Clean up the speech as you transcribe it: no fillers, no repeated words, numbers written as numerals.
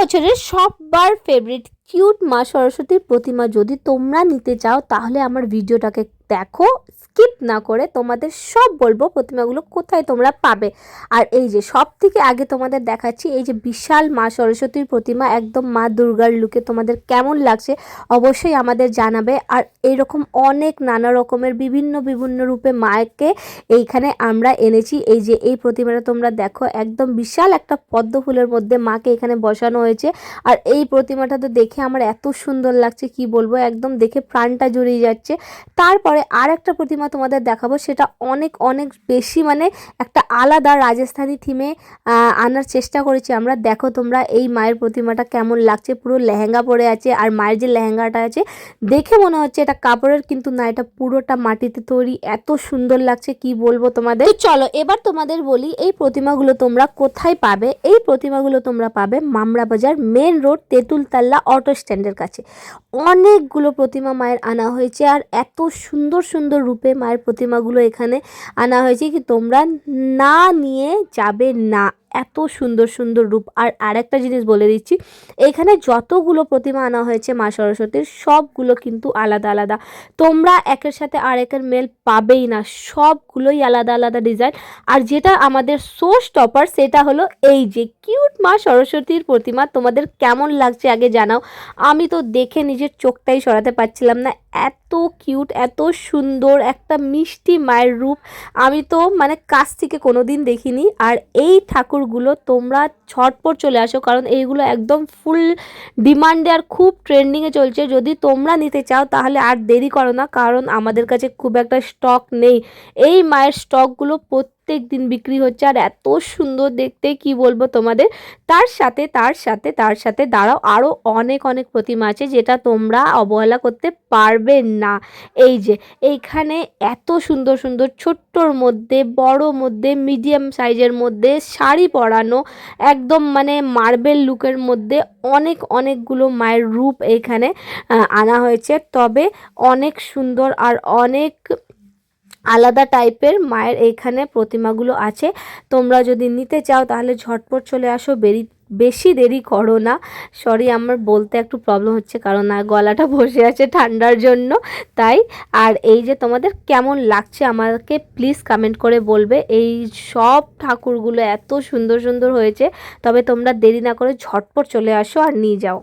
বছরের সবার favourite cute মা সরস্বতীর প্রতিমা যদি তোমরা নিতে চাও তাহলে আমার ভিডিওটাকে দেখো, স্কিপ না করে। তোমাদের সব বলবো প্রতিমাগুলো কোথায় তোমরা পাবে। আর এই যে সব থেকে আগে তোমাদের দেখাচ্ছি এই যে বিশাল মা সরস্বতীর প্রতিমা, একদম মা দুর্গার লুকে। তোমাদের কেমন লাগছে অবশ্যই আমাদের জানাবে। আর এইরকম অনেক নানা রকমের বিভিন্ন বিভিন্ন রূপে মাকে এইখানে আমরা এনেছি। এই যে এই প্রতিমাটা তোমরা দেখো, একদম বিশাল একটা পদ্ম ফুলের মধ্যে মাকে এখানে বসানো হয়েছে। আর এই প্রতিমাটা তো দেখে আমার এত সুন্দর লাগছে কি বলবো, একদম দেখে প্রাণটা জুড়িয়ে যাচ্ছে। তারপরে আর একটা প্রতিমা তোমাদের দেখাবো, সেটা অনেক অনেক বেশি মানে একটা আলাদা রাজস্থানি থিমে আনার চেষ্টা করেছি আমরা। দেখো তোমরা এই মায়ের প্রতিমাটা কেমন লাগছে, পুরো লেহেঙ্গা পরে আছে। আর মায়ের যে লেহেঙ্গাটা আছে দেখে মনে হচ্ছে এটা কাপড়ের, কিন্তু না, এটা পুরোটা মাটিতে তৈরি। এত সুন্দর লাগছে কি বলবো তোমাদের। চলো এবার তোমাদের বলি এই প্রতিমাগুলো তোমরা কোথায় পাবে। এই প্রতিমাগুলো তোমরা পাবে মামরা বাজার মেন রোড তেঁতুলতলা অটো স্ট্যান্ডের কাছে। অনেকগুলো প্রতিমা মায়ের আনা হয়েছে, আর এত সুন্দর সুন্দর রূপে মায়ের প্রতিমাগুলো এখানে আনা হয়েছে কি তোমরা না নিয়ে যাবে না, এত সুন্দর সুন্দর রূপ। আর আরেকটা জিনিস বলে দিচ্ছি, এখানে যতগুলো প্রতিমা আনা হয়েছে মা সরস্বতীর সবগুলো কিন্তু আলাদা আলাদা। তোমরা একের সাথে আরেকের মেল পাবেই না, সবগুলোই আলাদা আলাদা ডিজাইন। আর যেটা আমাদের শো স্টপার সেটা হলো এই যে কিউট মা সরস্বতীর প্রতিমা। তোমাদের কেমন লাগছে আগে জানাও। আমি তো দেখে নিজের চোখটাই সরাতে পারছিলাম না, এত কিউট এত সুন্দর একটা মিষ্টি মায়ের রূপ আমি তো মানে কাছ থেকে কোনোদিন দেখিনি। আর এই ঠাকুরগুলো তোমরা ঝটপট চলে আসো, কারণ এইগুলো একদম ফুল ডিমান্ডে আর খুব ট্রেন্ডিংয়ে চলছে। যদি তোমরা নিতে চাও তাহলে আর দেরি করো না, কারণ আমাদের কাছে খুব একটা স্টক নেই। এই মায়ের স্টকগুলো প্রত্যেক দিন বিক্রি হচ্ছে, আর এত সুন্দর দেখতে কি বলবো তোমাদের। তার সাথে তার সাথে তার সাথে দাঁড়াও, আরও অনেক অনেক প্রতিমা আছে যেটা তোমরা অবহেলা করতে পারবে না। এই যে এইখানে এত সুন্দর সুন্দর ছোট্টর মধ্যে, বড় মধ্যে, মিডিয়াম সাইজের মধ্যে, শাড়ি পরানো, একদম মানে মার্বেল লুকের মধ্যে অনেকগুলো মায়ের রূপ এখানে আনা হয়েছে। তবে অনেক সুন্দর আর অনেক আলাদা টাইপের মায়ের এইখানে প্রতিমাগুলো আছে। তোমরা যদি নিতে চাও তাহলে ঝটপট চলে আসো, বেশি দেরি করো না। সরি, আমার বলতে একটু প্রবলেম হচ্ছে কারণ গলাটা বসে আছে ঠান্ডার জন্য, তাই। আর এই যে তোমাদের কেমন লাগছে আমাকে প্লিজ কমেন্ট করে বলবে। এই সব ঠাকুরগুলো এত সুন্দর সুন্দর হয়েছে, তবে তোমরা দেরি না করে ঝটপট চলে আসো আর নিয়ে যাও।